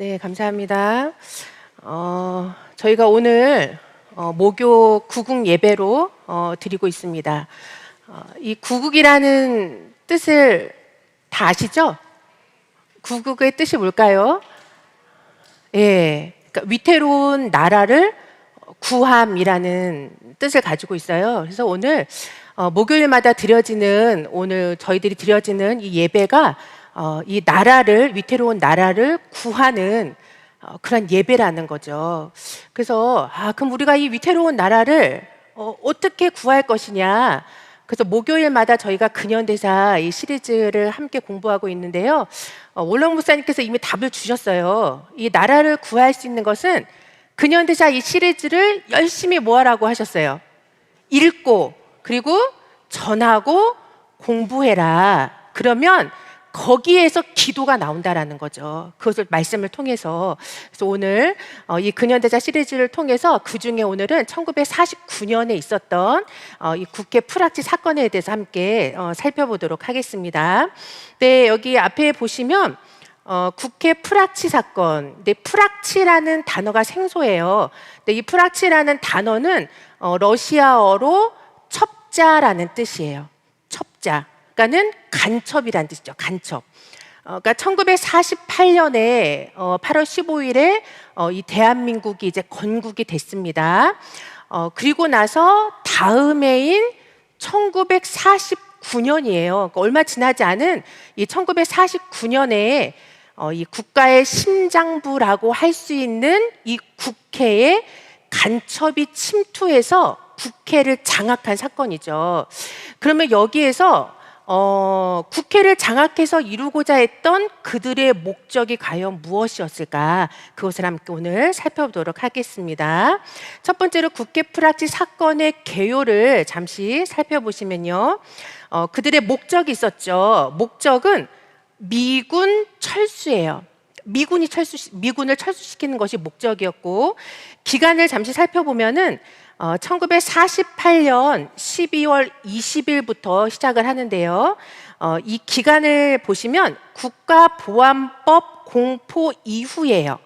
네, 감사합니다. 저희가 오늘 모교 구국 예배로 드리고 있습니다. 이 구국이라는 뜻을 다 아시죠? 구국의 뜻이 뭘까요? 예, 그러니까 위태로운 나라를 구함이라는 뜻을 가지고 있어요. 그래서 오늘 목요일마다 오늘 저희들이 드려지는 이 예배가 이 나라를, 위태로운 나라를 구하는 그런 예배라는 거죠. 그래서 그럼 우리가 이 위태로운 나라를 어떻게 구할 것이냐. 그래서 목요일마다 저희가 근현대사 이 시리즈를 함께 공부하고 있는데요. 원랑 목사님께서 이미 답을 주셨어요. 이 나라를 구할 수 있는 것은 근현대사 이 시리즈를 열심히 뭐 하라고 하셨어요? 읽고 그리고 전하고 공부해라. 그러면 거기에서 기도가 나온다라는 거죠. 그것을 말씀을 통해서. 그래서 오늘 이 근현대사 시리즈를 통해서 그 중에 오늘은 1949년에 있었던 이 국회 프락치 사건에 대해서 함께 살펴보도록 하겠습니다. 네, 여기 앞에 보시면 국회 프락치 사건. 근데 프락치라는 단어가 생소해요. 근데 이 프락치라는 단어는 러시아어로 첩자라는 뜻이에요. 첩자. 그러니까는 간첩이라는 뜻이죠. 간첩. 그러니까 1948년에 8월 15일에 이 대한민국이 이제 건국이 됐습니다. 그리고 나서 다음 해인 1949년이에요. 그러니까 얼마 지나지 않은 이 1949년에 이 국가의 심장부라고 할 수 있는 이 국회에 간첩이 침투해서 국회를 장악한 사건이죠. 그러면 여기에서 국회를 장악해서 이루고자 했던 그들의 목적이 과연 무엇이었을까? 그것을 함께 오늘 살펴보도록 하겠습니다. 첫 번째로 국회 프락치 사건의 개요를 잠시 살펴보시면요. 그들의 목적이 있었죠. 목적은 미군 철수예요. 미군을 철수시키는 것이 목적이었고, 기간을 잠시 살펴보면은 1948년 12월 20일부터 시작을 하는데요. 이 기간을 보시면 국가보안법 공포 이후예요.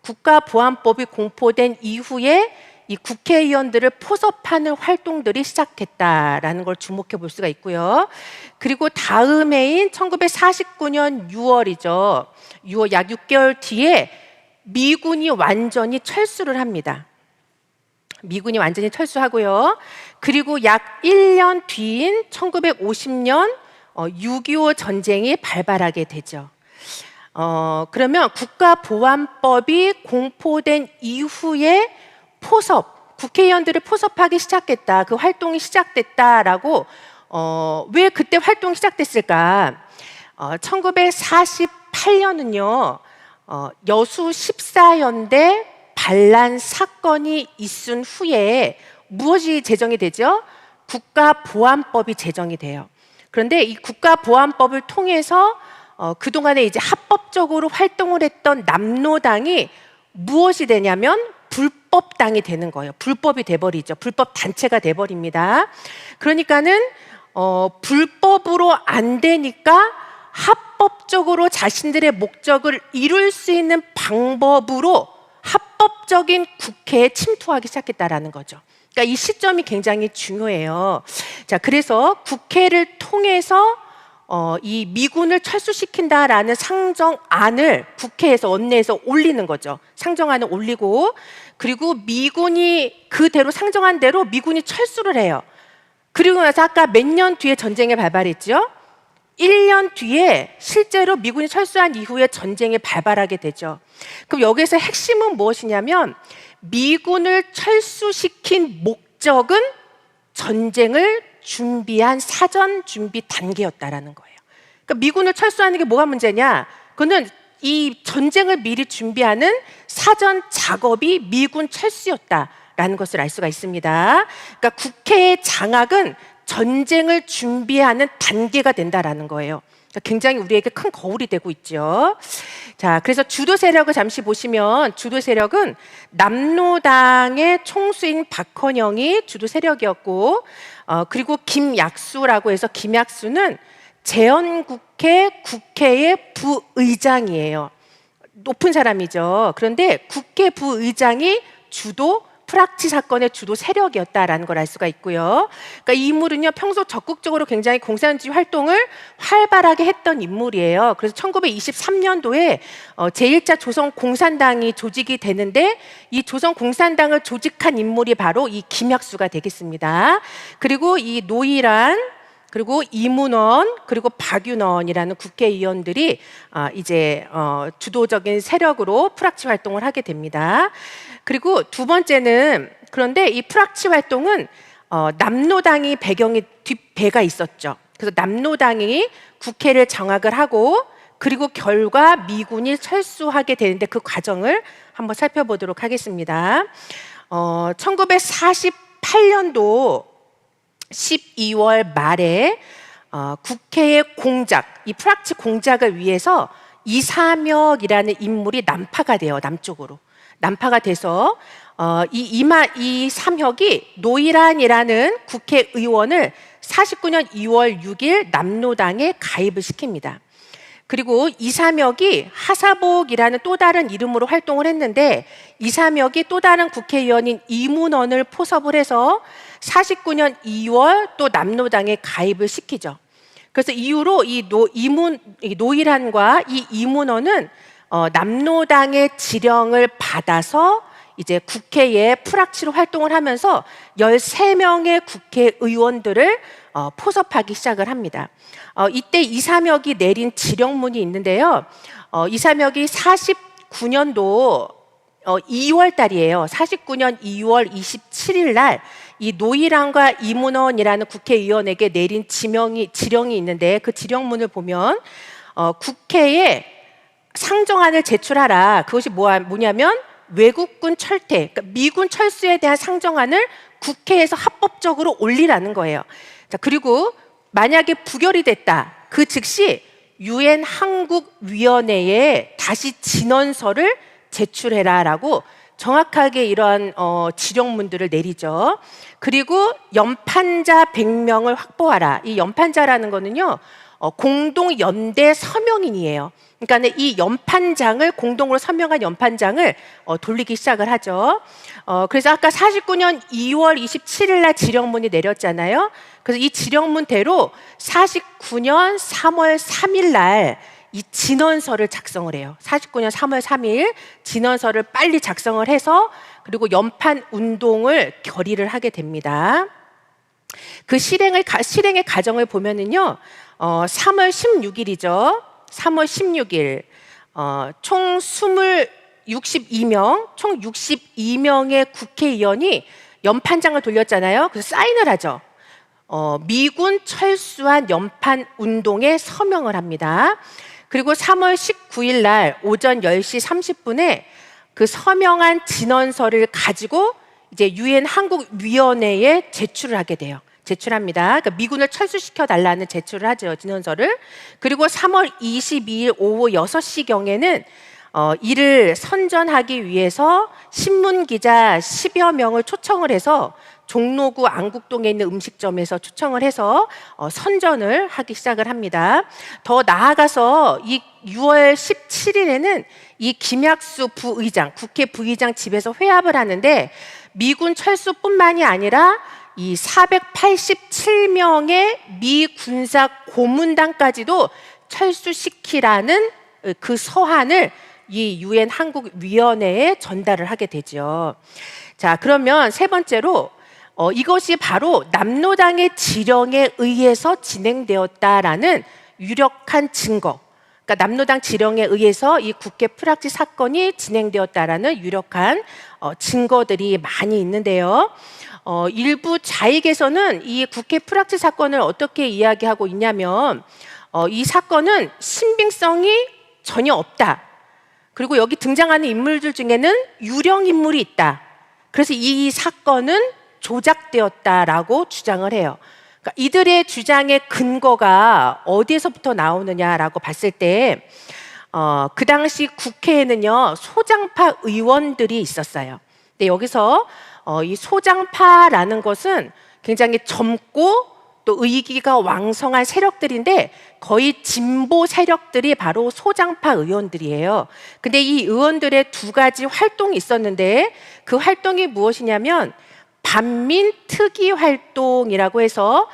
국가보안법이 공포된 이후에 이 국회의원들을 포섭하는 활동들이 시작됐다라는 걸 주목해 볼 수가 있고요. 그리고 다음 해인 1949년 6월이죠. 6월 약 6개월 뒤에 미군이 완전히 철수를 합니다. 미군이 완전히 철수하고요. 그리고 약 1년 뒤인 1950년 6.25 전쟁이 발발하게 되죠. 그러면 국가보안법이 공포된 이후에 국회의원들을 포섭하기 시작했다. 그 활동이 시작됐다라고 왜 그때 활동이 시작됐을까? 1948년은요. 여수 14연대 반란 사건이 있은 후에 무엇이 제정이 되죠? 국가보안법이 제정이 돼요. 그런데 이 국가보안법을 통해서 그동안에 이제 합법적으로 활동을 했던 남로당이 무엇이 되냐면 불법당이 되는 거예요. 불법이 돼버리죠. 불법 단체가 돼버립니다. 그러니까는 불법으로 안 되니까 합법적으로 자신들의 목적을 이룰 수 있는 방법으로 합법적인 국회에 침투하기 시작했다라는 거죠. 그러니까 이 시점이 굉장히 중요해요. 자, 그래서 국회를 통해서 이 미군을 철수시킨다라는 상정안을 국회에서 원내에서 올리는 거죠. 상정안을 올리고 그리고 미군이 그대로 상정한 대로 미군이 철수를 해요. 그리고 나서 아까 몇 년 뒤에 전쟁이 발발했죠. 1년 뒤에 실제로 미군이 철수한 이후에 전쟁이 발발하게 되죠. 그럼 여기서 핵심은 무엇이냐면 미군을 철수시킨 목적은 전쟁을 준비한 사전 준비 단계였다라는 거예요. 그러니까 미군을 철수하는 게 뭐가 문제냐? 그거는 이 전쟁을 미리 준비하는 사전 작업이 미군 철수였다라는 것을 알 수가 있습니다. 그러니까 국회의 장악은 전쟁을 준비하는 단계가 된다라는 거예요. 그러니까 굉장히 우리에게 큰 거울이 되고 있죠. 자, 그래서 주도 세력을 잠시 보시면 주도 세력은 남로당의 총수인 박헌영이 주도 세력이었고, 그리고 김약수라고 해서 김약수는 재헌국회 국회의 부의장이에요. 높은 사람이죠. 그런데 국회 부의장이 주도 프락치 사건의 주도 세력이었다라는 걸 알 수가 있고요. 그러니까 이 인물은요, 평소 적극적으로 굉장히 공산주의 활동을 활발하게 했던 인물이에요. 그래서 1923년도에 제1차 조선공산당이 조직이 되는데 이 조선공산당을 조직한 인물이 바로 이 김약수가 되겠습니다. 그리고 이 노일한, 그리고 이문원, 그리고 박윤원이라는 국회의원들이 이제 주도적인 세력으로 프락치 활동을 하게 됩니다. 그리고 두 번째는, 그런데 이 프락치 활동은 남노당이 배경이 뒷배가 있었죠. 그래서 남노당이 국회를 장악을 하고, 그리고 결과 미군이 철수하게 되는데 그 과정을 한번 살펴보도록 하겠습니다. 1948년도 12월 말에 국회의 공작, 이 프락치 공작을 위해서 이삼혁이라는 인물이 난파가 돼요. 남쪽으로 난파가 돼서 이삼혁이 노일한이라는 국회의원을 49년 2월 6일 남노당에 가입을 시킵니다. 그리고 이삼혁이 하사복이라는 또 다른 이름으로 활동을 했는데, 이삼혁이 또 다른 국회의원인 이문원을 포섭을 해서 49년 2월 또 남노당에 가입을 시키죠. 그래서 이후로 이 노일한과 이 이문원은 남노당의 지령을 받아서 이제 국회에 프락치로 활동을 하면서 13명의 국회의원들을 포섭하기 시작을 합니다. 이때 이삼혁이 내린 지령문이 있는데요. 이삼혁이 49년도 2월 달이에요. 49년 2월 27일 날 이 노일한과 이문원이라는 국회의원에게 내린 지령이 있는데, 그 지령문을 보면 국회에 상정안을 제출하라. 그것이 뭐냐면 외국군 철퇴, 그러니까 미군 철수에 대한 상정안을 국회에서 합법적으로 올리라는 거예요. 자, 그리고 만약에 부결이 됐다, 그 즉시 유엔 한국위원회에 다시 진원서를 제출해라라고 정확하게 이러한 지령문들을 내리죠. 그리고 연판자 100명을 확보하라. 이 연판자라는 거는요, 공동연대 서명인이에요. 그러니까 이 연판장을, 공동으로 서명한 연판장을 돌리기 시작을 하죠. 그래서 아까 49년 2월 27일 날 지령문이 내렸잖아요. 그래서 이 지령문대로 49년 3월 3일 날 이 진원서를 작성을 해요. 49년 3월 3일 진원서를 빨리 작성을 해서, 그리고 연판 운동을 결의를 하게 됩니다. 그 실행의 과정을 보면은요, 3월 16일이죠. 3월 16일 총 62명의 국회의원이 연판장을 돌렸잖아요. 그래서 사인을 하죠. 미군 철수한 연판 운동에 서명을 합니다. 그리고 3월 19일 날 오전 10시 30분에 그 서명한 진원서를 가지고 이제 유엔 한국위원회에 제출을 하게 돼요. 제출합니다. 그러니까 미군을 철수시켜 달라는 제출을 하죠, 진원서를. 그리고 3월 22일 오후 6시경에는 이를 선전하기 위해서 신문기자 10여 명을 초청을 해서 종로구 안국동에 있는 음식점에서 초청을 해서 선전을 하기 시작을 합니다. 더 나아가서 이 6월 17일에는 이 김약수 부의장, 국회 부의장 집에서 회합을 하는데, 미군 철수뿐만이 아니라 이 487명의 미 군사 고문단까지도 철수시키라는 그 서한을 이 유엔 한국위원회에 전달을 하게 되죠. 자, 그러면 세 번째로 이것이 바로 남노당의 지령에 의해서 진행되었다라는 유력한 증거, 그러니까 남노당 지령에 의해서 이 국회 프락치 사건이 진행되었다라는 유력한 증거들이 많이 있는데요. 일부 좌익에서는 이 국회 프락치 사건을 어떻게 이야기하고 있냐면, 이 사건은 신빙성이 전혀 없다. 그리고 여기 등장하는 인물들 중에는 유령 인물이 있다. 그래서 이 사건은 조작되었다라고 주장을 해요. 그러니까 이들의 주장의 근거가 어디에서부터 나오느냐라고 봤을 때, 그 당시 국회에는요, 소장파 의원들이 있었어요. 근데 여기서 이 소장파라는 것은 굉장히 젊고 또 의기가 왕성한 세력들인데 거의 진보 세력들이 바로 소장파 의원들이에요. 근데 이 의원들의 두 가지 활동이 있었는데 그 활동이 무엇이냐면 반민특위 활동이라고 해서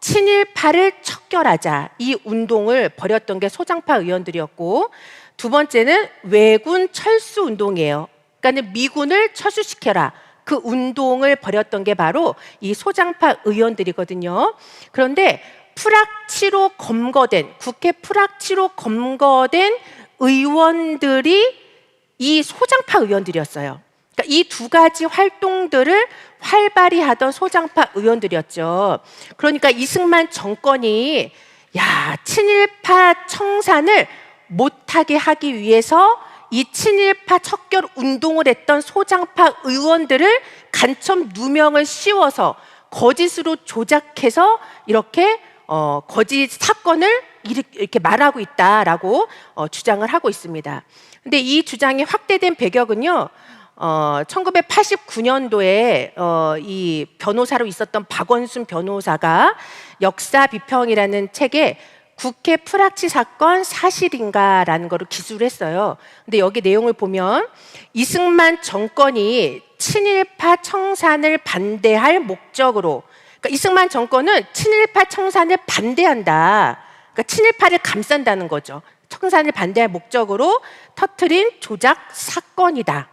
친일파를 척결하자 이 운동을 벌였던 게 소장파 의원들이었고, 두 번째는 왜군 철수 운동이에요. 그러니까 미군을 철수시켜라. 그 운동을 벌였던 게 바로 이 소장파 의원들이거든요. 그런데 프락치로 검거된, 국회 프락치로 검거된 의원들이 이 소장파 의원들이었어요. 그러니까 이 두 가지 활동들을 활발히 하던 소장파 의원들이었죠. 그러니까 이승만 정권이 친일파 청산을 못하게 하기 위해서 이 친일파 척결 운동을 했던 소장파 의원들을 간첩 누명을 씌워서 거짓으로 조작해서 이렇게 거짓 사건을 이렇게 말하고 있다라고 주장을 하고 있습니다. 근데 이 주장이 확대된 배경은요, 1989년도에 이 변호사로 있었던 박원순 변호사가 역사 비평이라는 책에 국회 프락치 사건 사실인가라는 거를 기술을 했어요. 근데 여기 내용을 보면 이승만 정권이 친일파 청산을 반대할 목적으로, 그러니까 이승만 정권은 친일파 청산을 반대한다. 그러니까 친일파를 감싼다는 거죠. 청산을 반대할 목적으로 터뜨린 조작 사건이다.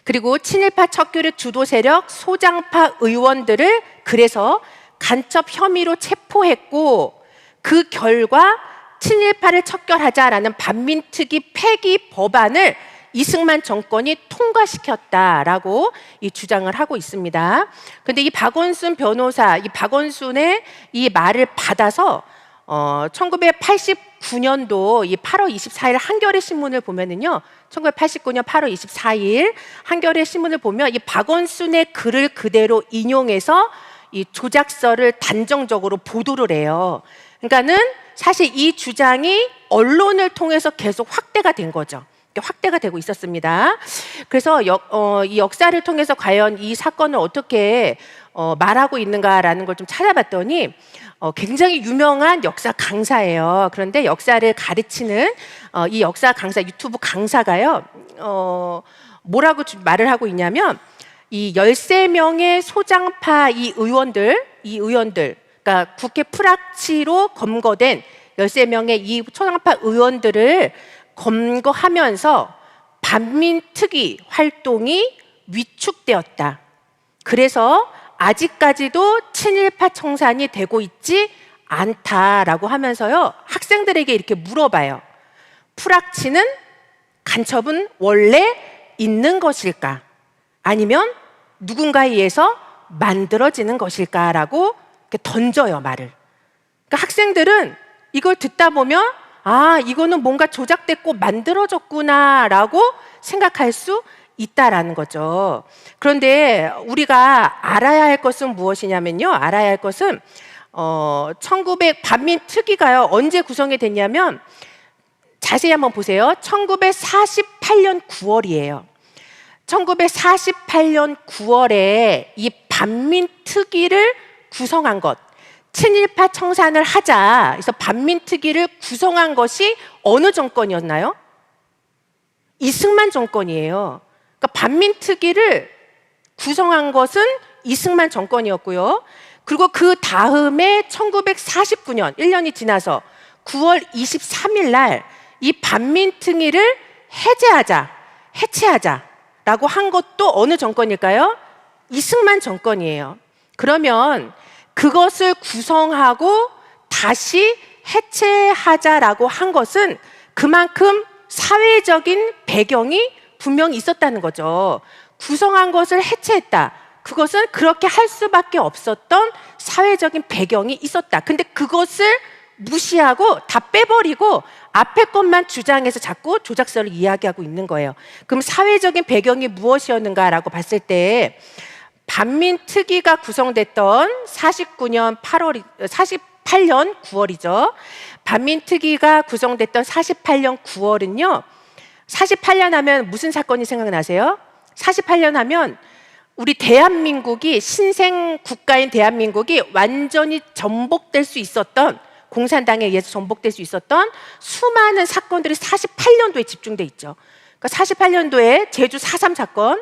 그리고 친일파 척결의 주도 세력 소장파 의원들을 그래서 간첩 혐의로 체포했고, 그 결과 친일파를 척결하자라는 반민특위 폐기 법안을 이승만 정권이 통과시켰다라고 이 주장을 하고 있습니다. 그런데 이 박원순 변호사, 이 박원순의 이 말을 받아서 1989년도 이 8월 24일 한겨레 신문을 보면은요, 1989년 8월 24일 한겨레 신문을 보면 이 박원순의 글을 그대로 인용해서 이 조작서를 단정적으로 보도를 해요. 그러니까는 사실 이 주장이 언론을 통해서 계속 확대가 된 거죠. 확대가 되고 있었습니다. 그래서 이 역사를 통해서 과연 이 사건을 어떻게 말하고 있는가라는 걸 좀 찾아봤더니 굉장히 유명한 역사 강사예요. 그런데 역사를 가르치는 이 역사 강사, 유튜브 강사가요, 뭐라고 말을 하고 있냐면 이 13명의 소장파 이 의원들, 그러니까 국회 프락치로 검거된 13명의 이 소장파 의원들을 검거하면서 반민특위 활동이 위축되었다. 그래서 아직까지도 친일파 청산이 되고 있지 않다라고 하면서요, 학생들에게 이렇게 물어봐요. 프락치는, 간첩은 원래 있는 것일까? 아니면 누군가에 의해서 만들어지는 것일까라고 이렇게 던져요, 말을. 그러니까 학생들은 이걸 듣다 보면 이거는 뭔가 조작됐고 만들어졌구나라고 생각할 수 있다라는 거죠. 그런데 우리가 알아야 할 것은 무엇이냐면요, 알아야 할 것은 반민특위가요 언제 구성이 됐냐면 자세히 한번 보세요. 1948년 9월이에요. 1948년 9월에 이 반민특위를 구성한 것, 친일파 청산을 하자, 그래서 반민특위를 구성한 것이 어느 정권이었나요? 이승만 정권이에요. 그러니까 반민특위를 구성한 것은 이승만 정권이었고요. 그리고 그 다음에 1949년, 1년이 지나서 9월 23일 날 이 반민특위를 해체하자라고 한 것도 어느 정권일까요? 이승만 정권이에요. 그러면 그것을 구성하고 다시 해체하자라고 한 것은 그만큼 사회적인 배경이 분명히 있었다는 거죠. 구성한 것을 해체했다. 그것은 그렇게 할 수밖에 없었던 사회적인 배경이 있었다. 근데 그것을 무시하고 다 빼버리고 앞에 것만 주장해서 자꾸 조작서를 이야기하고 있는 거예요. 그럼 사회적인 배경이 무엇이었는가라고 봤을 때 반민특위가 구성됐던 48년 9월이죠. 반민특위가 구성됐던 48년 9월은요. 48년 하면 무슨 사건이 생각나세요? 48년 하면 우리 대한민국이 신생 국가인 대한민국이 완전히 전복될 수 있었던, 공산당에 의해서 전복될 수 있었던 수많은 사건들이 48년도에 집중돼 있죠. 그러니까 48년도에 제주 4.3 사건,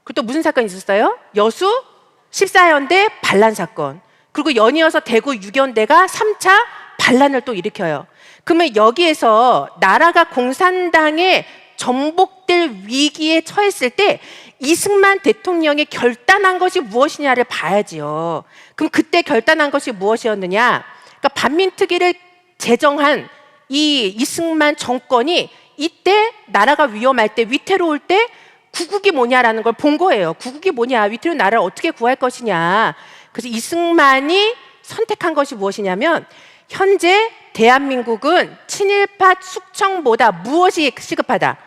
그리고 또 무슨 사건이 있었어요? 여수 14연대 반란 사건, 그리고 연이어서 대구 6연대가 3차 반란을 또 일으켜요. 그러면 여기에서 나라가 공산당에 전복될 위기에 처했을 때 이승만 대통령이 결단한 것이 무엇이냐를 봐야지요. 그럼 그때 결단한 것이 무엇이었느냐? 그러니까 반민특위를 제정한 이 이승만 정권이 이때 나라가 위험할 때, 위태로울 때 구국이 뭐냐라는 걸 본 거예요. 구국이 뭐냐, 위태로운 나라를 어떻게 구할 것이냐. 그래서 이승만이 선택한 것이 무엇이냐면, 현재 대한민국은 친일파 숙청보다 무엇이 시급하다?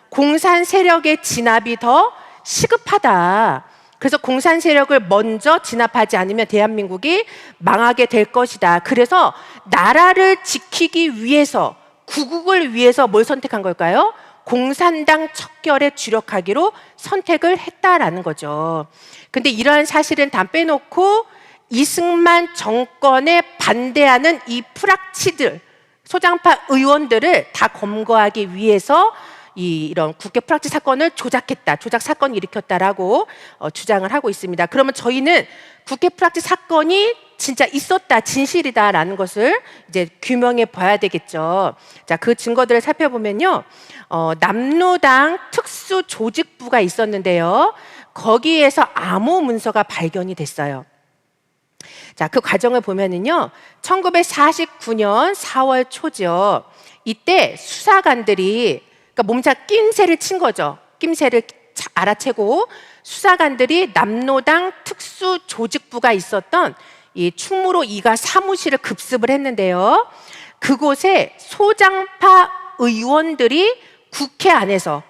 공산 세력의 진압이 더 시급하다. 그래서 공산 세력을 먼저 진압하지 않으면 대한민국이 망하게 될 것이다. 그래서 나라를 지키기 위해서, 구국을 위해서 뭘 선택한 걸까요? 공산당 척결에 주력하기로 선택을 했다라는 거죠. 근데 이러한 사실은 다 빼놓고 이승만 정권에 반대하는 이 프락치들, 소장파 의원들을 다 검거하기 위해서 이런 국회 프락치 사건을 조작했다, 조작 사건을 일으켰다라고 주장을 하고 있습니다. 그러면 저희는 국회 프락치 사건이 진짜 있었다, 진실이다라는 것을 이제 규명해 봐야 되겠죠. 자, 그 증거들을 살펴보면요, 남로당 특수조직부가 있었는데요, 거기에서 암호 문서가 발견이 됐어요. 자, 그 과정을 보면은요, 1949년 4월 초죠. 이때 수사관들이, 그러니까 몸차 낌새를 친 거죠. 낌새를 알아채고 수사관들이 남로당 특수조직부가 있었던 이 충무로 2가 사무실을 급습을 했는데요, 그곳에 소장파 의원들이 국회 안에서,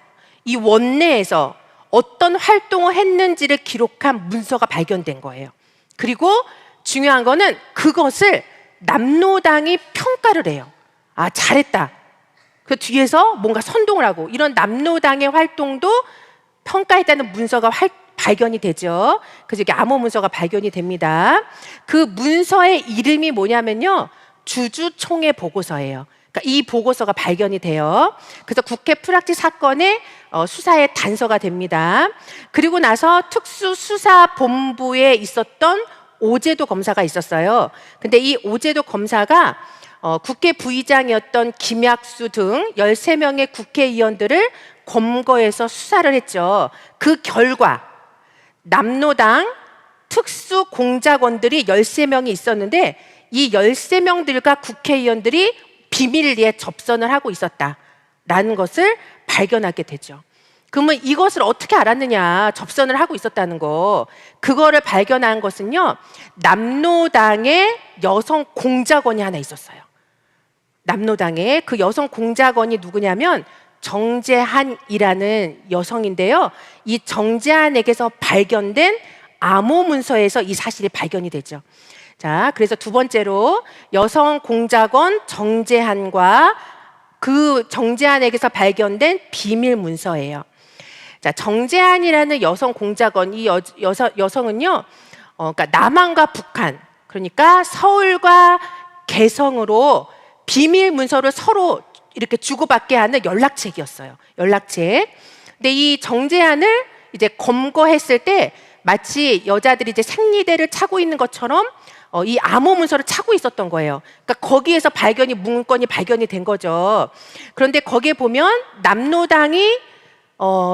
이 원내에서 어떤 활동을 했는지를 기록한 문서가 발견된 거예요. 그리고 중요한 거는 그것을 남로당이 평가를 해요. 아, 잘했다. 그 뒤에서 뭔가 선동을 하고, 이런 남로당의 활동도 평가했다는 문서가 발견이 되죠. 그래서 이게 암호 문서가 발견이 됩니다. 그 문서의 이름이 뭐냐면요, 주주총회 보고서예요. 그러니까 이 보고서가 발견이 돼요. 그래서 국회 프락치 사건의 수사의 단서가 됩니다. 그리고 나서 특수수사본부에 있었던 오제도 검사가 있었어요. 근데 이 오제도 검사가 국회 부의장이었던 김약수 등 13명의 국회의원들을 검거해서 수사를 했죠. 그 결과 남로당 특수공작원들이 13명이 있었는데, 이 13명들과 국회의원들이 비밀리에 접선을 하고 있었다라는 것을 발견하게 되죠. 그러면 이것을 어떻게 알았느냐, 접선을 하고 있었다는 거. 그거를 발견한 것은요, 남로당의 여성 공작원이 하나 있었어요. 남로당의 그 여성 공작원이 누구냐면 정재한이라는 여성인데요, 이 정재한에게서 발견된 암호 문서에서 이 사실이 발견이 되죠. 자, 그래서 두 번째로 여성 공작원 정재한과 그 정재한에게서 발견된 비밀 문서예요. 자, 정재한이라는 여성 공작원, 이 여성은요, 그러니까 남한과 북한, 그러니까 서울과 개성으로 비밀 문서를 서로 이렇게 주고받게 하는 연락책이었어요. 연락책. 근데 이 정재한을 이제 검거했을 때 마치 여자들이 이제 생리대를 차고 있는 것처럼 이 암호 문서를 차고 있었던 거예요. 그러니까 거기에서 문건이 발견이 된 거죠. 그런데 거기에 보면 남로당이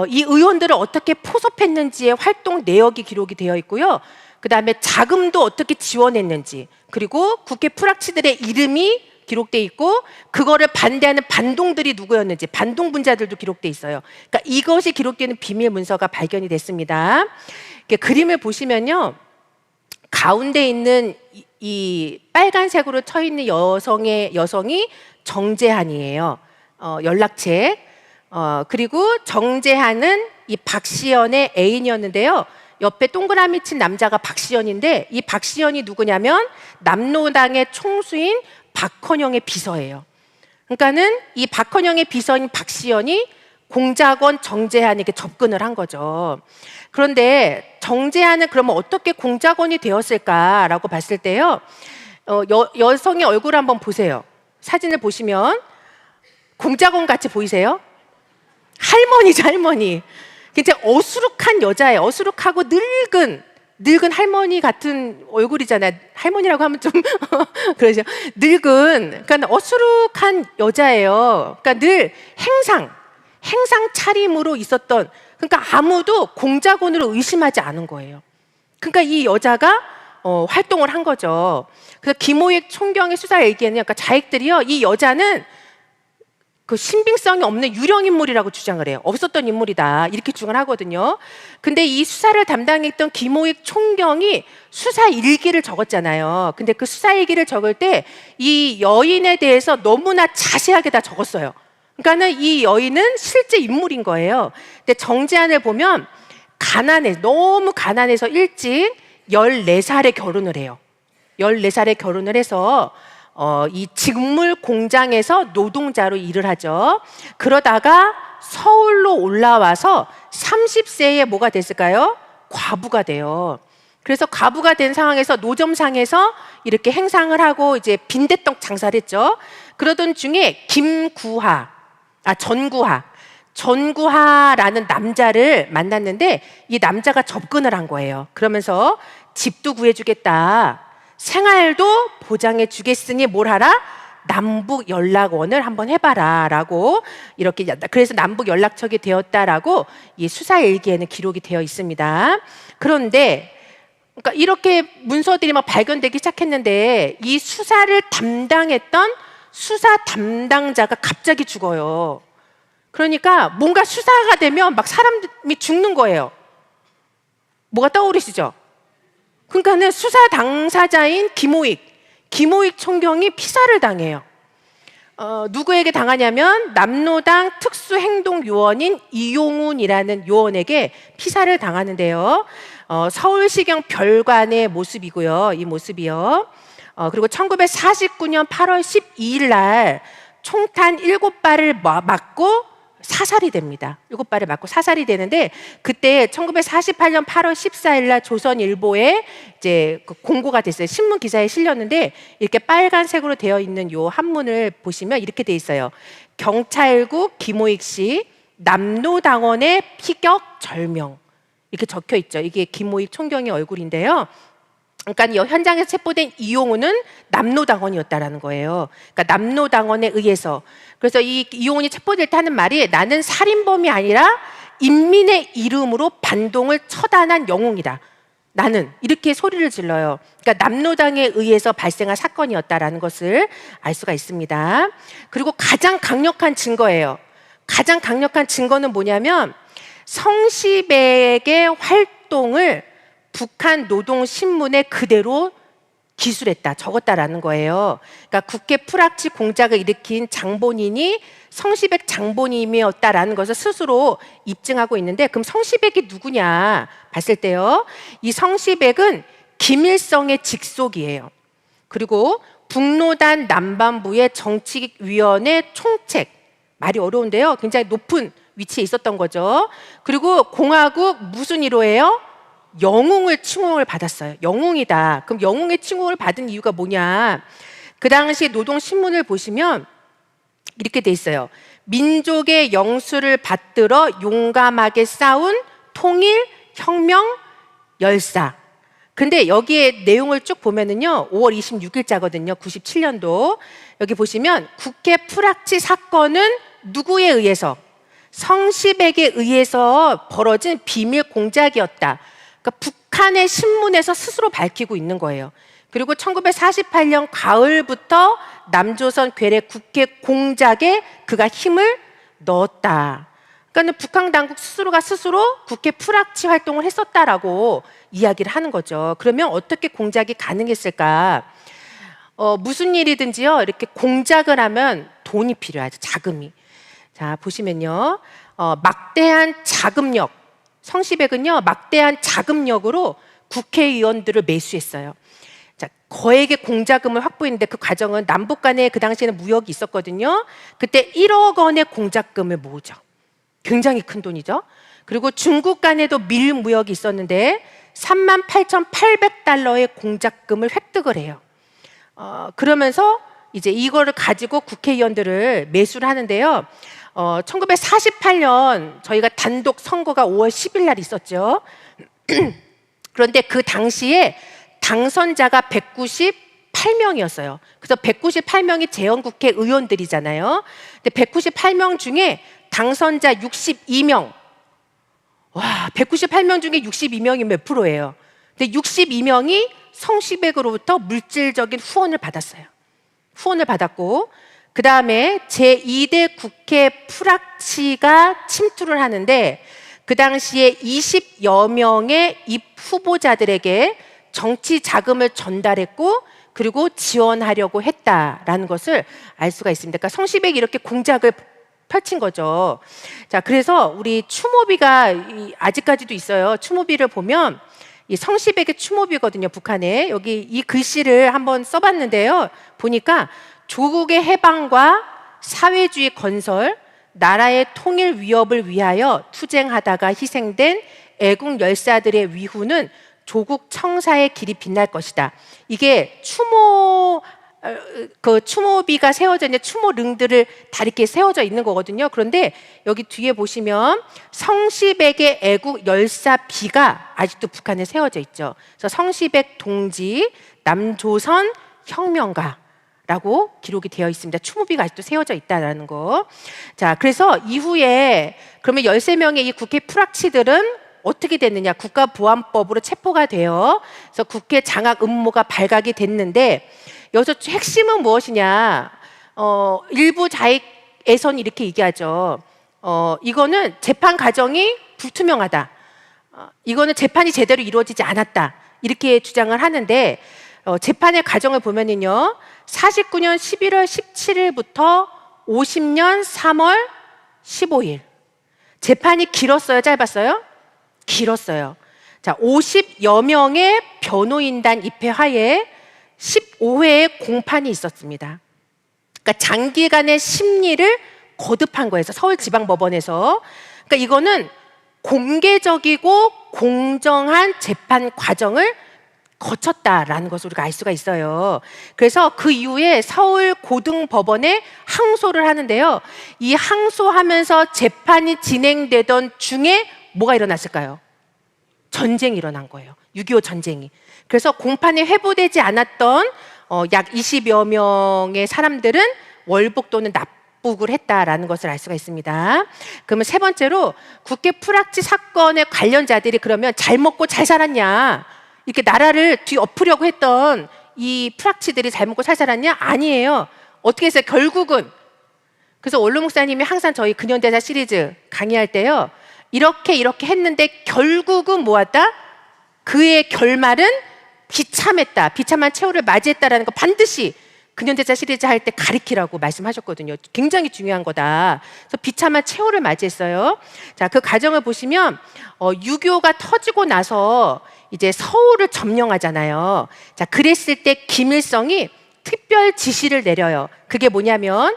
이 의원들을 어떻게 포섭했는지의 활동 내역이 기록이 되어 있고요. 그 다음에 자금도 어떻게 지원했는지, 그리고 국회 프락치들의 이름이 기록돼 있고, 그거를 반대하는 반동들이 누구였는지, 반동 분자들도 기록돼 있어요. 그러니까 이것이 기록되는 비밀 문서가 발견이 됐습니다. 그림을 보시면요, 가운데 있는 이 빨간색으로 쳐 있는 여성이 정재한이에요. 연락책. 그리고 정재한은 이 박시연의 애인이었는데요, 옆에 동그라미 친 남자가 박시연인데, 이 박시연이 누구냐면 남로당의 총수인 박헌영의 비서예요. 그러니까는 이 박헌영의 비서인 박시연이 공작원 정재한에게 접근을 한 거죠. 그런데 정재한은 그러면 어떻게 공작원이 되었을까라고 봤을 때요, 여성의 얼굴 한번 보세요. 사진을 보시면 공작원 같이 보이세요? 할머니죠, 할머니. 굉장히 어수룩한 여자예요. 어수룩하고 늙은 할머니 같은 얼굴이잖아요. 할머니라고 하면 좀 그러죠. 그러니까 어수룩한 여자예요. 그러니까 늘 행상 차림으로 있었던, 그러니까 아무도 공작원으로 의심하지 않은 거예요. 그러니까 이 여자가 활동을 한 거죠. 그래서 김호익 총경의 수사 일기에는, 그러니까 자익들이요, 이 여자는 그 신빙성이 없는 유령 인물이라고 주장을 해요. 없었던 인물이다, 이렇게 주장을 하거든요. 근데 이 수사를 담당했던 김호익 총경이 수사 일기를 적었잖아요. 근데 그 수사 일기를 적을 때 이 여인에 대해서 너무나 자세하게 다 적었어요. 그러니까는 이 여인은 실제 인물인 거예요. 근데 정재한을 보면 너무 가난해서 일찍 14살에 결혼을 해요. 14살에 결혼을 해서 이 직물 공장에서 노동자로 일을 하죠. 그러다가 서울로 올라와서 30세에 뭐가 됐을까요? 과부가 돼요. 그래서 과부가 된 상황에서 노점상에서 이렇게 행상을 하고 이제 빈대떡 장사를 했죠. 그러던 중에 전구하라는 남자를 만났는데, 이 남자가 접근을 한 거예요. 그러면서 집도 구해주겠다, 생활도 보장해 주겠으니 뭘 하라? 남북 연락원을 한번 해봐라 라고, 이렇게, 그래서 남북 연락처가 되었다라고 이 수사 일기에는 기록이 되어 있습니다. 그런데 그러니까 이렇게 문서들이 막 발견되기 시작했는데, 이 수사를 담당했던 수사 담당자가 갑자기 죽어요. 그러니까 뭔가 수사가 되면 막 사람이 죽는 거예요. 뭐가 떠오르시죠? 그러니까는 수사 당사자인 김호익 총경이 피살을 당해요. 누구에게 당하냐면 남로당 특수행동요원인 이용훈이라는 요원에게 피살을 당하는데요. 서울시경 별관의 모습이고요. 이 모습이요. 그리고 1949년 8월 12일 날 총탄 7발을 맞고 사살이 됩니다. 7발을 맞고 사살이 되는데, 그때 1948년 8월 14일 날 조선일보에 이제 그 공고가 됐어요. 신문 기사에 실렸는데, 이렇게 빨간색으로 되어 있는 요 한문을 보시면 이렇게 돼 있어요. 경찰국 김호익 씨 남로당원의 피격 절명, 이렇게 적혀 있죠. 이게 김호익 총경의 얼굴인데요. 그러니까 현장에서 체포된 이용우는 남로당원이었다라는 거예요. 그러니까 남로당원에 의해서. 그래서 이 이용훈이 체포될 때 하는 말이, 나는 살인범이 아니라 인민의 이름으로 반동을 처단한 영웅이다, 나는, 이렇게 소리를 질러요. 그러니까 남로당에 의해서 발생한 사건이었다라는 것을 알 수가 있습니다. 그리고 가장 강력한 증거예요. 가장 강력한 증거는 뭐냐면, 성시백의 활동을 북한 노동신문에 그대로 기술했다, 적었다라는 거예요. 그러니까 국회 프락치 공작을 일으킨 장본인이 성시백 장본인이었다라는 것을 스스로 입증하고 있는데, 그럼 성시백이 누구냐 봤을 때요, 이 성시백은 김일성의 직속이에요. 그리고 북로단 남반부의 정치위원회 총책, 말이 어려운데요, 굉장히 높은 위치에 있었던 거죠. 그리고 공화국 무슨 1호예요? 영웅을 칭호를 받았어요. 영웅이다. 그럼 영웅의 칭호를 받은 이유가 뭐냐? 그 당시 노동신문을 보시면 이렇게 돼 있어요. 민족의 영수를 받들어 용감하게 싸운 통일 혁명 열사. 근데 여기에 내용을 쭉 보면은요, 5월 26일자거든요. 97년도. 여기 보시면 국회 프락치 사건은 누구에 의해서? 성시백에 의해서 벌어진 비밀 공작이었다. 그러니까 북한의 신문에서 스스로 밝히고 있는 거예요. 그리고 1948년 가을부터 남조선 괴뢰 국회 공작에 그가 힘을 넣었다. 그러니까 북한 당국 스스로가 스스로 국회 프락치 활동을 했었다라고 이야기를 하는 거죠. 그러면 어떻게 공작이 가능했을까? 무슨 일이든지요, 이렇게 공작을 하면 돈이 필요하죠. 자금이. 자, 보시면요, 막대한 자금력, 성시백은요, 막대한 자금력으로 국회의원들을 매수했어요. 자, 거액의 공자금을 확보했는데, 그 과정은 남북 간에 그 당시에는 무역이 있었거든요. 그때 1억 원의 공작금을 모으죠. 굉장히 큰 돈이죠. 그리고 중국 간에도 밀무역이 있었는데 38,800달러의 공작금을 획득을 해요. 그러면서 이제 이거를 가지고 국회의원들을 매수를 하는데요. 1948년 저희가 단독 선거가 5월 10일 날 있었죠. 그런데 그 당시에 당선자가 198명이었어요. 그래서 198명이 재헌국회 의원들이잖아요. 근데 198명 중에 당선자 62명. 와, 198명 중에 62명이 몇 프로예요? 근데 62명이 성시백으로부터 물질적인 후원을 받았어요. 후원을 받았고, 그 다음에 제2대 국회 프락치가 침투를 하는데, 그 당시에 20여 명의 입 후보자들에게 정치 자금을 전달했고, 그리고 지원하려고 했다라는 것을 알 수가 있습니다. 그러니까 성시백이 이렇게 공작을 펼친 거죠. 자, 그래서 우리 추모비가 아직까지도 있어요. 추모비를 보면 이 성시백의 추모비거든요. 북한에 여기 이 글씨를 한번 써봤는데요. 보니까 조국의 해방과 사회주의 건설, 나라의 통일 위협을 위하여 투쟁하다가 희생된 애국 열사들의 위후는 조국 청사의 길이 빛날 것이다. 이게 추모비가 세워져 있는 추모릉들을 다 이렇게 세워져 있는 거거든요. 그런데 여기 뒤에 보시면 성시백의 애국 열사비가 아직도 북한에 세워져 있죠. 그래서 성시백 동지 남조선 혁명가라고 기록이 되어 있습니다. 추모비가 아직도 세워져 있다는 거. 자, 그래서 이후에 그러면 13명의 이 국회 프락치들은 어떻게 됐느냐? 국가보안법으로 체포가 돼요. 그래서 국회 장악 음모가 발각이 됐는데 여기서 핵심은 무엇이냐? 일부 자익에서는 이렇게 얘기하죠. 이거는 재판 과정이 불투명하다. 이거는 재판이 제대로 이루어지지 않았다. 이렇게 주장을 하는데 재판의 과정을 보면은요. 49년 11월 17일부터 50년 3월 15일. 재판이 길었어요? 짧았어요? 길었어요. 자, 50여 명의 변호인단 입회 하에 15회의 공판이 있었습니다. 그러니까 장기간의 심리를 거듭한 거예요. 서울지방법원에서. 그러니까 이거는 공개적이고 공정한 재판 과정을 거쳤다라는 것을 우리가 알 수가 있어요. 그래서 그 이후에 서울고등법원에 항소를 하는데요. 이 항소하면서 재판이 진행되던 중에 뭐가 일어났을까요? 전쟁이 일어난 거예요. 6.25 전쟁이. 그래서 공판이 회부되지 않았던 약 20여 명의 사람들은 월북 또는 납북을 했다라는 것을 알 수가 있습니다. 그러면 세 번째로 국회 프락치 사건의 관련자들이 그러면 잘 먹고 잘 살았냐? 이렇게 나라를 뒤엎으려고 했던 이 프락치들이 잘 먹고 잘 살았냐? 아니에요. 어떻게 했어요? 결국은. 그래서 원로 목사님이 항상 저희 근현대사 시리즈 강의할 때요. 이렇게 했는데 결국은 뭐였다? 그의 결말은 비참했다. 비참한 최후를 맞이했다라는 거 반드시 근현대사 시리즈 할 때 가리키라고 말씀하셨거든요. 굉장히 중요한 거다. 그래서 비참한 최후를 맞이했어요. 자, 그 과정을 보시면 6.25가 터지고 나서 이제 서울을 점령하잖아요. 자, 그랬을 때 김일성이 특별 지시를 내려요. 그게 뭐냐면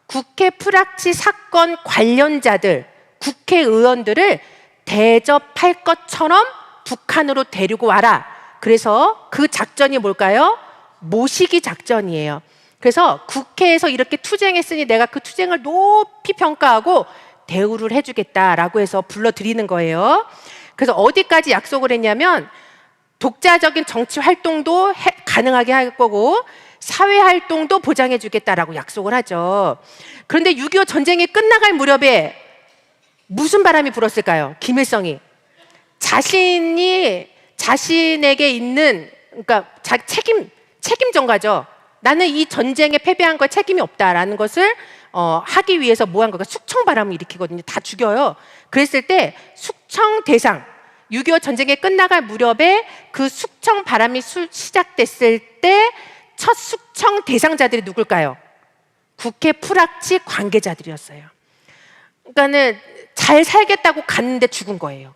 국회 프락치 사건 관련자들, 국회의원들을 대접할 것처럼 북한으로 데리고 와라. 그래서 그 작전이 뭘까요? 모시기 작전이에요. 그래서 국회에서 이렇게 투쟁했으니 내가 그 투쟁을 높이 평가하고 대우를 해주겠다라고 해서 불러들이는 거예요. 그래서 어디까지 약속을 했냐면 독자적인 정치 활동도 가능하게 할 거고 사회 활동도 보장해 주겠다라고 약속을 하죠. 그런데 6.25 전쟁이 끝나갈 무렵에 무슨 바람이 불었을까요? 김일성이 자신에게 있는 그러니까 책임 전가죠. 나는 이 전쟁에 패배한 거에 책임이 없다라는 것을 하기 위해서 뭐 한 거가 숙청 바람을 일으키거든요. 다 죽여요. 그랬을 때 숙청 대상 6.25 전쟁이 끝나갈 무렵에 그 숙청 바람이 시작됐을 때 첫 숙청 대상자들이 누굴까요? 국회 프락치 관계자들이었어요. 그러니까는 잘 살겠다고 갔는데 죽은 거예요.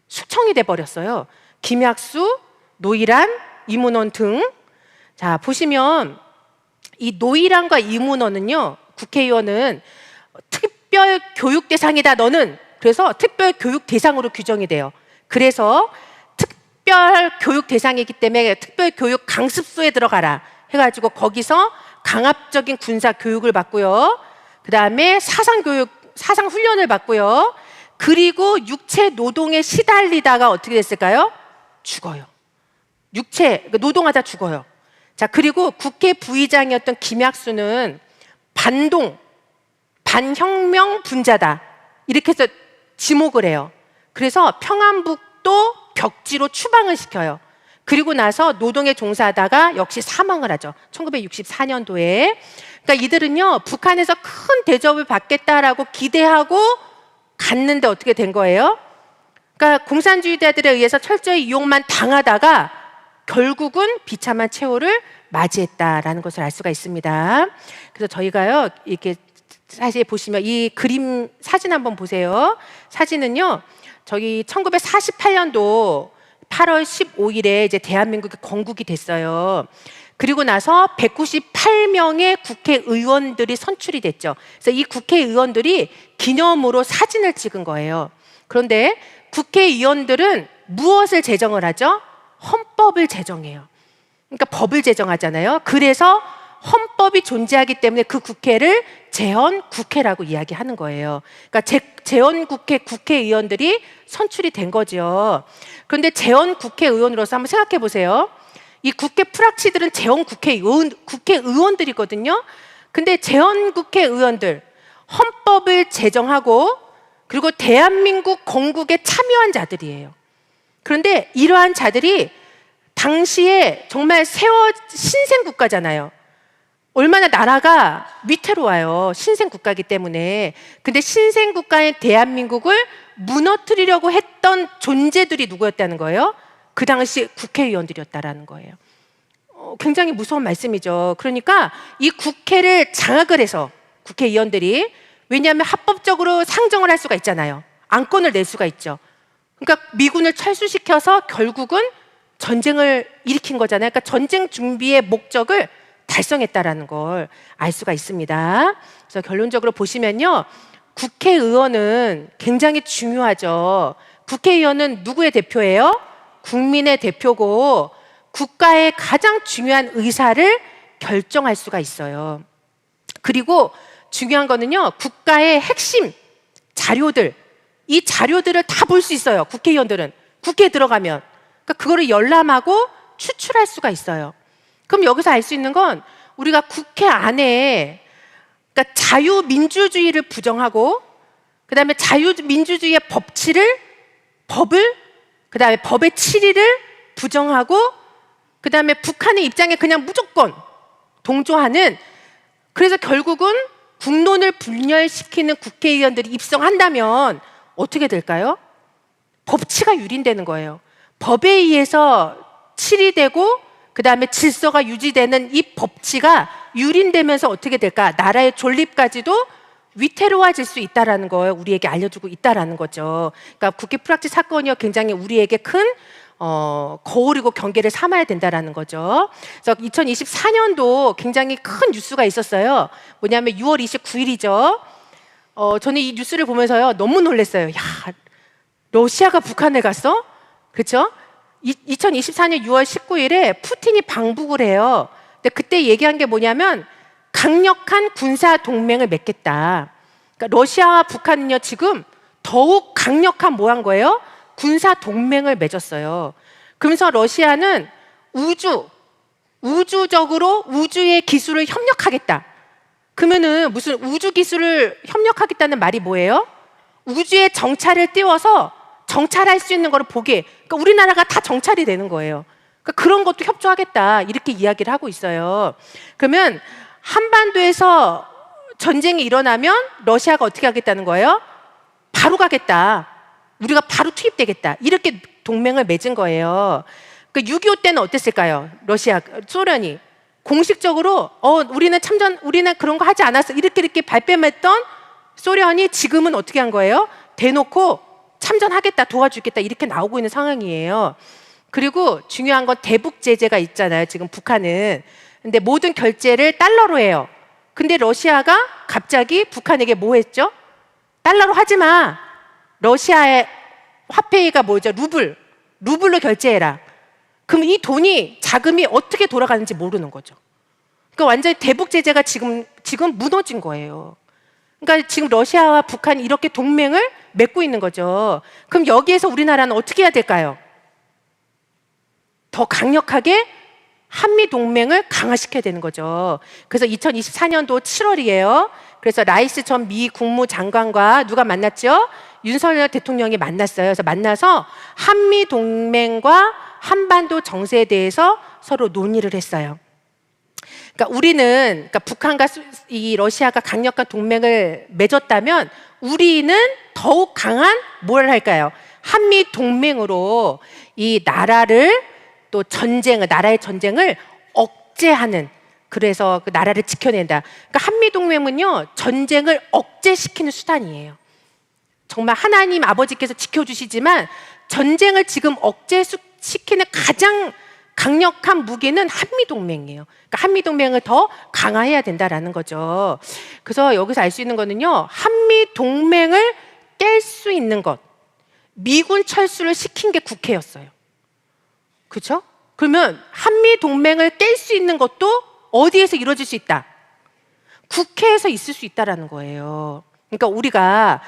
숙청이 돼버렸어요. 김약수, 노일한, 이문원 등. 자, 보시면 이 노일한과 이문원은요, 국회의원은 특별 교육 대상이다. 너는 그래서 특별 교육 대상으로 규정이 돼요. 그래서 특별 교육 대상이기 때문에 특별 교육 강습소에 들어가라 해가지고 거기서 강압적인 군사 교육을 받고요. 그 다음에 사상 교육, 사상 훈련을 받고요. 그리고 육체 노동에 시달리다가 어떻게 됐을까요? 죽어요. 노동하다 죽어요. 자, 그리고 국회 부의장이었던 김약수는 반혁명 분자다. 이렇게 해서 지목을 해요. 그래서 평안북도 벽지로 추방을 시켜요. 그리고 나서 노동에 종사하다가 역시 사망을 하죠. 1964년도에. 그러니까 이들은요, 북한에서 큰 대접을 받겠다라고 기대하고 갔는데 어떻게 된 거예요? 그러니까 공산주의자들에 의해서 철저히 이용만 당하다가 결국은 비참한 최후를 맞이했다라는 것을 알 수가 있습니다. 그래서 저희가요, 이렇게 사실 보시면 이 그림 사진 한번 보세요. 사진은요, 저기 1948년도 8월 15일에 이제 대한민국이 건국이 됐어요. 그리고 나서 198명의 국회의원들이 선출이 됐죠. 그래서 이 국회의원들이 기념으로 사진을 찍은 거예요. 그런데 국회의원들은 무엇을 제정을 하죠? 헌법을 제정해요. 그러니까 법을 제정하잖아요. 그래서 헌법이 존재하기 때문에 그 국회를 재헌국회라고 이야기하는 거예요. 그러니까 재헌국회 국회의원들이 선출이 된 거죠. 그런데 재헌국회의원으로서 한번 생각해 보세요. 이 국회 프락치들은 국회의원들이거든요. 근데 재헌국회의원들, 헌법을 제정하고 그리고 대한민국 건국에 참여한 자들이에요. 그런데 이러한 자들이 당시에 정말 신생국가잖아요. 얼마나 나라가 위태로워요. 신생국가이기 때문에. 근데 신생국가인 대한민국을 무너뜨리려고 했던 존재들이 누구였다는 거예요? 그 당시 국회의원들이었다라는 거예요. 굉장히 무서운 말씀이죠. 그러니까 이 국회를 장악을 해서 국회의원들이, 왜냐하면 합법적으로 상정을 할 수가 있잖아요. 안건을 낼 수가 있죠. 그러니까 미군을 철수시켜서 결국은 전쟁을 일으킨 거잖아요. 그러니까 전쟁 준비의 목적을 달성했다라는 걸 알 수가 있습니다. 그래서 결론적으로 보시면요, 국회의원은 굉장히 중요하죠. 국회의원은 누구의 대표예요? 국민의 대표고 국가의 가장 중요한 의사를 결정할 수가 있어요. 그리고 중요한 거는요, 국가의 핵심 자료들, 이 자료들을 다 볼 수 있어요. 국회의원들은 국회에 들어가면. 그러니까 그거를 열람하고 추출할 수가 있어요. 그럼 여기서 알 수 있는 건 우리가 국회 안에, 그러니까 자유민주주의를 부정하고 그다음에 자유민주주의의 법을 그다음에 법의 치리를 부정하고 그다음에 북한의 입장에 그냥 무조건 동조하는, 그래서 결국은 국론을 분열시키는 국회의원들이 입성한다면 어떻게 될까요? 법치가 유린되는 거예요. 법에 의해서 치리되고 그다음에 질서가 유지되는 이 법치가 유린되면서 어떻게 될까? 나라의 존립까지도 위태로워질 수 있다라는 걸 우리에게 알려주고 있다라는 거죠. 그러니까 국회 프락치 사건이요, 굉장히 우리에게 큰 거울이고 경계를 삼아야 된다라는 거죠. 그래서 2024년도 굉장히 큰 뉴스가 있었어요. 뭐냐면 6월 29일이죠. 저는 이 뉴스를 보면서요, 너무 놀랐어요. 야, 러시아가 북한에 갔어? 그렇죠? 2024년 6월 19일에 푸틴이 방북을 해요. 근데 그때 얘기한 게 뭐냐면 강력한 군사 동맹을 맺겠다. 그러니까 러시아와 북한은요, 지금 더욱 강력한 뭐 한 거예요? 군사 동맹을 맺었어요. 그러면서 러시아는 우주적으로 우주의 기술을 협력하겠다. 그러면은 무슨 우주 기술을 협력하겠다는 말이 뭐예요? 우주에 정찰을 띄워서 정찰할 수 있는 거를 보게, 그러니까 우리나라가 다 정찰이 되는 거예요. 그러니까 그런 것도 협조하겠다, 이렇게 이야기를 하고 있어요. 그러면 한반도에서 전쟁이 일어나면 러시아가 어떻게 하겠다는 거예요? 바로 가겠다. 우리가 바로 투입되겠다. 이렇게 동맹을 맺은 거예요. 그러니까 6.25 때는 어땠을까요? 소련이 공식적으로 우리는 그런 거 하지 않았어, 이렇게 발뺌했던 소련이 지금은 어떻게 한 거예요? 대놓고 참전하겠다, 도와주겠다, 이렇게 나오고 있는 상황이에요. 그리고 중요한 건 대북 제재가 있잖아요, 지금 북한은. 근데 모든 결제를 달러로 해요. 근데 러시아가 갑자기 북한에게 뭐 했죠? 달러로 하지 마. 러시아의 화폐가 뭐죠? 루블로 결제해라. 그럼 이 돈이 자금이 어떻게 돌아가는지 모르는 거죠. 그러니까 완전히 대북 제재가 지금 무너진 거예요. 그러니까 지금 러시아와 북한이 이렇게 동맹을 맺고 있는 거죠. 그럼 여기에서 우리나라는 어떻게 해야 될까요? 더 강력하게 한미 동맹을 강화시켜야 되는 거죠. 그래서 2024년도 7월이에요. 그래서 라이스 전 미 국무장관과 누가 만났죠? 윤석열 대통령이 만났어요. 그래서 만나서 한미 동맹과 한반도 정세에 대해서 서로 논의를 했어요. 그러니까 우리는 북한과 이 러시아가 강력한 동맹을 맺었다면 우리는 더욱 강한 뭘 할까요? 한미 동맹으로 이 나라를 또 나라의 전쟁을 억제하는, 그래서 그 나라를 지켜낸다. 그러니까 한미 동맹은요 전쟁을 억제시키는 수단이에요. 정말 하나님 아버지께서 지켜주시지만 전쟁을 지금 억제시키는 가장 강력한 무기는 한미동맹이에요. 그러니까 한미동맹을 더 강화해야 된다라는 거죠. 그래서 여기서 알 수 있는 거는요, 한미동맹을 깰 수 있는 것, 미군 철수를 시킨 게 국회였어요. 그렇죠? 그러면 한미동맹을 깰 수 있는 것도 어디에서 이루어질 수 있다? 국회에서 있을 수 있다라는 거예요. 그러니까 우리가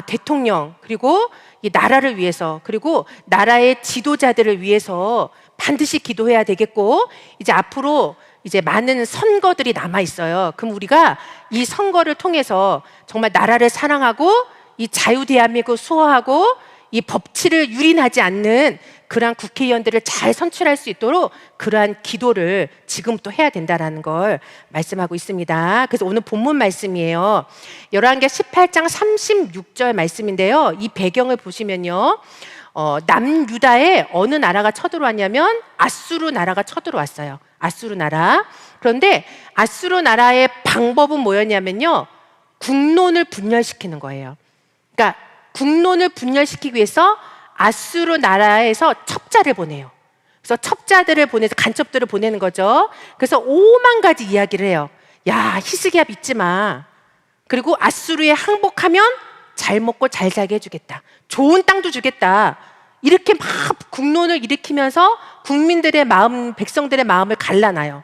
대통령, 그리고 이 나라를 위해서, 그리고 나라의 지도자들을 위해서 반드시 기도해야 되겠고, 이제 앞으로 이제 많은 선거들이 남아 있어요. 그럼 우리가 이 선거를 통해서 정말 나라를 사랑하고 이 자유 대한민국 수호하고 이 법치를 유린하지 않는 그러한 국회의원들을 잘 선출할 수 있도록 그러한 기도를 지금부터 해야 된다는 걸 말씀하고 있습니다. 그래서 오늘 본문 말씀이에요. 열왕기하 18장 36절 말씀인데요. 이 배경을 보시면요, 남유다에 어느 나라가 쳐들어왔냐면 아수르 나라가 쳐들어왔어요. 아수르 나라. 그런데 아수르 나라의 방법은 뭐였냐면요, 국론을 분열시키는 거예요. 그러니까 국론을 분열시키기 위해서 아수르 나라에서 첩자를 보내요. 그래서 첩자들을 보내서 간첩들을 보내는 거죠. 그래서 5만 가지 이야기를 해요. 야, 히스기야 믿지 마. 그리고 아수르에 항복하면 잘 먹고 잘 살게 해주겠다. 좋은 땅도 주겠다. 이렇게 막 국론을 일으키면서 국민들의 마음, 백성들의 마음을 갈라놔요.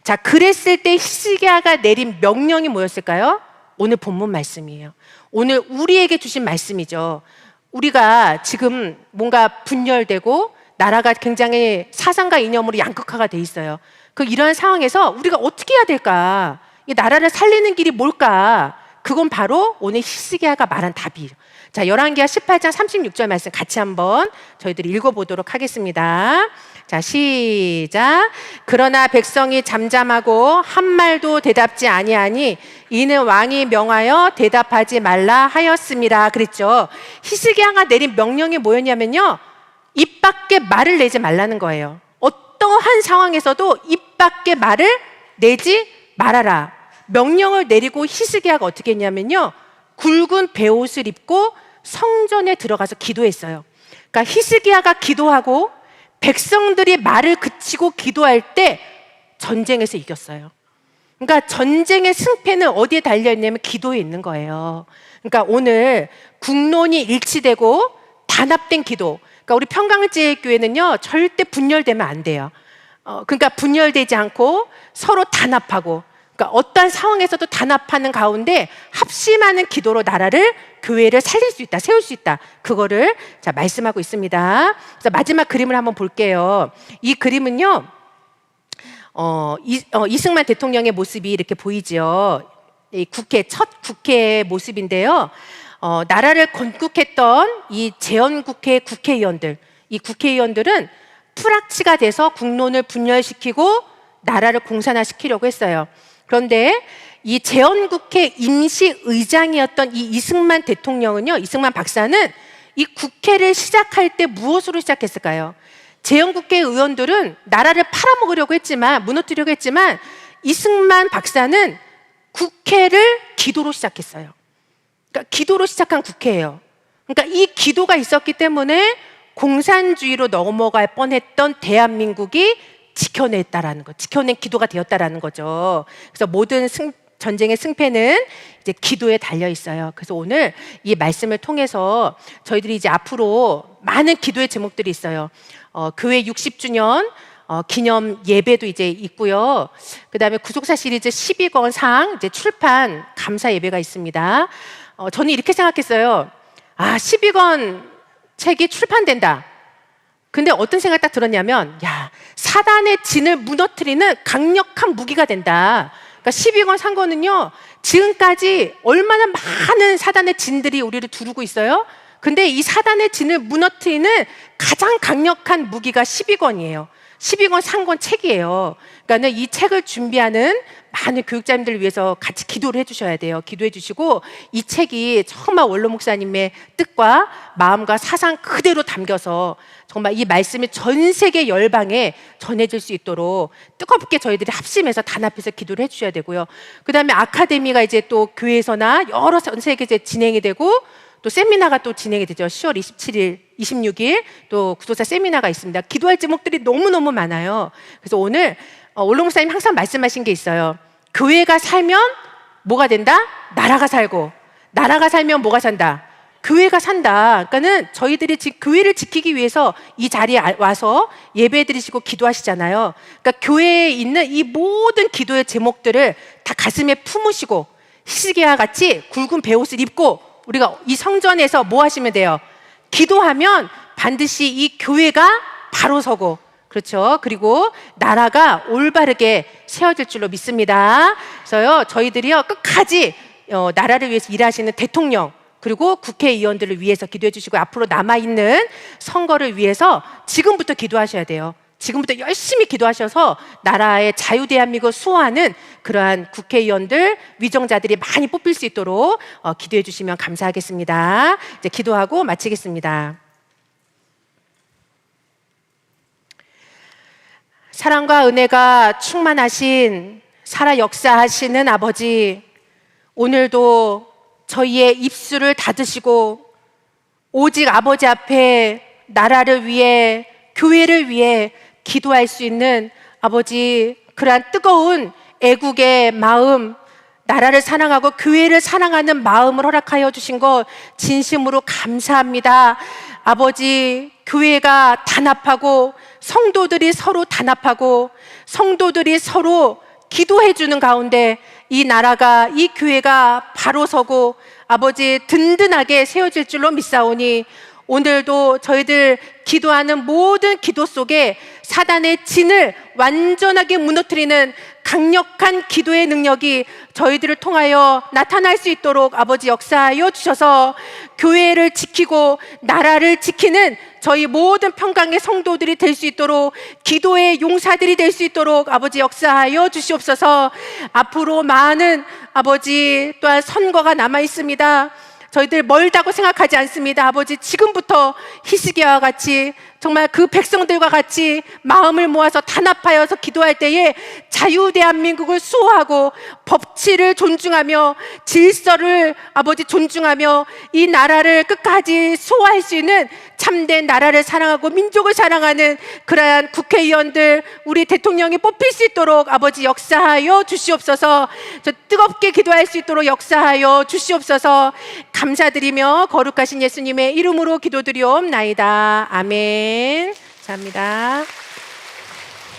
자, 그랬을 때 히스기야가 내린 명령이 뭐였을까요? 오늘 본문 말씀이에요. 오늘 우리에게 주신 말씀이죠. 우리가 지금 뭔가 분열되고 나라가 굉장히 사상과 이념으로 양극화가 돼 있어요. 이런 상황에서 우리가 어떻게 해야 될까? 이 나라를 살리는 길이 뭘까? 그건 바로 오늘 히스기야가 말한 답이에요. 자, 열왕기하 18장 36절 말씀 같이 한번 저희들이 읽어보도록 하겠습니다. 자, 시작. 그러나 백성이 잠잠하고 한 말도 대답지 아니하니 이는 왕이 명하여 대답하지 말라 하였습니다. 그랬죠. 히스기야가 내린 명령이 뭐였냐면요, 입 밖에 말을 내지 말라는 거예요. 어떠한 상황에서도 입 밖에 말을 내지 말아라. 명령을 내리고 히스기야가 어떻게 했냐면요, 굵은 베옷을 입고 성전에 들어가서 기도했어요. 그러니까 히스기야가 기도하고 백성들이 말을 그치고 기도할 때 전쟁에서 이겼어요. 그러니까 전쟁의 승패는 어디에 달려있냐면 기도에 있는 거예요. 그러니까 오늘 국론이 일치되고 단합된 기도, 그러니까 우리 평강제일교회는요 절대 분열되면 안 돼요. 그러니까 분열되지 않고 서로 단합하고, 그러니까 어떤 상황에서도 단합하는 가운데 합심하는 기도로 나라를, 교회를 살릴 수 있다, 세울 수 있다. 그거를 자 말씀하고 있습니다. 그래서 마지막 그림을 한번 볼게요. 이 그림은요, 이승만 대통령의 모습이 이렇게 보이죠. 이 첫 국회의 모습인데요. 나라를 건국했던 이 재헌국회 국회의원들, 이 국회의원들은 풀악치가 돼서 국론을 분열시키고 나라를 공산화시키려고 했어요. 그런데 이 재헌국회 임시의장이었던 이 이승만 대통령은요, 이승만 박사는 이 국회를 시작할 때 무엇으로 시작했을까요? 재헌국회 의원들은 나라를 팔아먹으려고 했지만, 무너뜨리려고 했지만, 이승만 박사는 국회를 기도로 시작했어요. 그러니까 기도로 시작한 국회예요. 그러니까 이 기도가 있었기 때문에 공산주의로 넘어갈 뻔했던 대한민국이 지켜낸 기도가 되었다라는 거죠. 그래서 모든 전쟁의 승패는 이제 기도에 달려 있어요. 그래서 오늘 이 말씀을 통해서 저희들이 이제 앞으로 많은 기도의 제목들이 있어요. 교회 60주년 기념 예배도 이제 있고요. 그 다음에 구속사 시리즈 12권 상 이제 출판 감사 예배가 있습니다. 저는 이렇게 생각했어요. 12권 책이 출판된다. 근데 어떤 생각이 딱 들었냐면, 사단의 진을 무너뜨리는 강력한 무기가 된다. 그러니까 12권 산 거는요, 지금까지 얼마나 많은 사단의 진들이 우리를 두르고 있어요. 근데 이 사단의 진을 무너뜨리는 가장 강력한 무기가 12권이에요. 12권 상권 책이에요. 그러니까 이 책을 준비하는 많은 교육자님들을 위해서 같이 기도를 해주셔야 돼요. 기도해 주시고 이 책이 정말 원로 목사님의 뜻과 마음과 사상 그대로 담겨서 정말 이 말씀이 전 세계 열방에 전해질 수 있도록 뜨겁게 저희들이 합심해서 단합해서 기도를 해주셔야 되고요. 그 다음에 아카데미가 이제 또 교회에서나 여러 전 세계에 진행이 되고 또 세미나가 또 진행이 되죠. 10월 27일, 26일 또 구속사 세미나가 있습니다. 기도할 제목들이 너무너무 많아요. 그래서 오늘 원로 목사님 항상 말씀하신 게 있어요. 교회가 살면 뭐가 된다? 나라가 살고, 나라가 살면 뭐가 산다? 교회가 산다. 그러니까는 저희들이 지금 교회를 지키기 위해서 이 자리에 와서 예배 드리시고 기도하시잖아요. 그러니까 교회에 있는 이 모든 기도의 제목들을 다 가슴에 품으시고 히스기야와 같이 굵은 베옷을 입고 우리가 이 성전에서 뭐 하시면 돼요? 기도하면 반드시 이 교회가 바로 서고, 그렇죠. 그리고 나라가 올바르게 세워질 줄로 믿습니다. 그래서요, 저희들이요, 끝까지 나라를 위해서 일하시는 대통령, 그리고 국회의원들을 위해서 기도해 주시고, 앞으로 남아있는 선거를 위해서 지금부터 기도하셔야 돼요. 지금부터 열심히 기도하셔서 나라의 자유대한민국을 수호하는 그러한 국회의원들, 위정자들이 많이 뽑힐 수 있도록 기도해 주시면 감사하겠습니다. 이제 기도하고 마치겠습니다. 사랑과 은혜가 충만하신 살아 역사하시는 아버지, 오늘도 저희의 입술을 닫으시고 오직 아버지 앞에 나라를 위해, 교회를 위해 기도할 수 있는 아버지, 그러한 뜨거운 애국의 마음, 나라를 사랑하고 교회를 사랑하는 마음을 허락하여 주신 것 진심으로 감사합니다. 아버지, 교회가 단합하고 성도들이 서로 단합하고 성도들이 서로 기도해 주는 가운데 이 나라가, 이 교회가 바로 서고 아버지 든든하게 세워질 줄로 믿사오니 오늘도 저희들 기도하는 모든 기도 속에 사단의 진을 완전하게 무너뜨리는 강력한 기도의 능력이 저희들을 통하여 나타날 수 있도록 아버지 역사하여 주셔서 교회를 지키고 나라를 지키는 저희 모든 평강의 성도들이 될 수 있도록, 기도의 용사들이 될 수 있도록 아버지 역사하여 주시옵소서. 앞으로 많은 아버지 또한 선거가 남아 있습니다. 저희들 멀다고 생각하지 않습니다. 아버지, 지금부터 히스기야와 같이 정말 그 백성들과 같이 마음을 모아서 단합하여서 기도할 때에 자유대한민국을 수호하고 법치를 존중하며 질서를 아버지 존중하며 이 나라를 끝까지 수호할 수 있는 참된 나라를 사랑하고 민족을 사랑하는 그러한 국회의원들, 우리 대통령이 뽑힐 수 있도록 아버지 역사하여 주시옵소서. 저 뜨겁게 기도할 수 있도록 역사하여 주시옵소서. 감사드리며 거룩하신 예수님의 이름으로 기도드리옵나이다. 아멘. 감사합니다.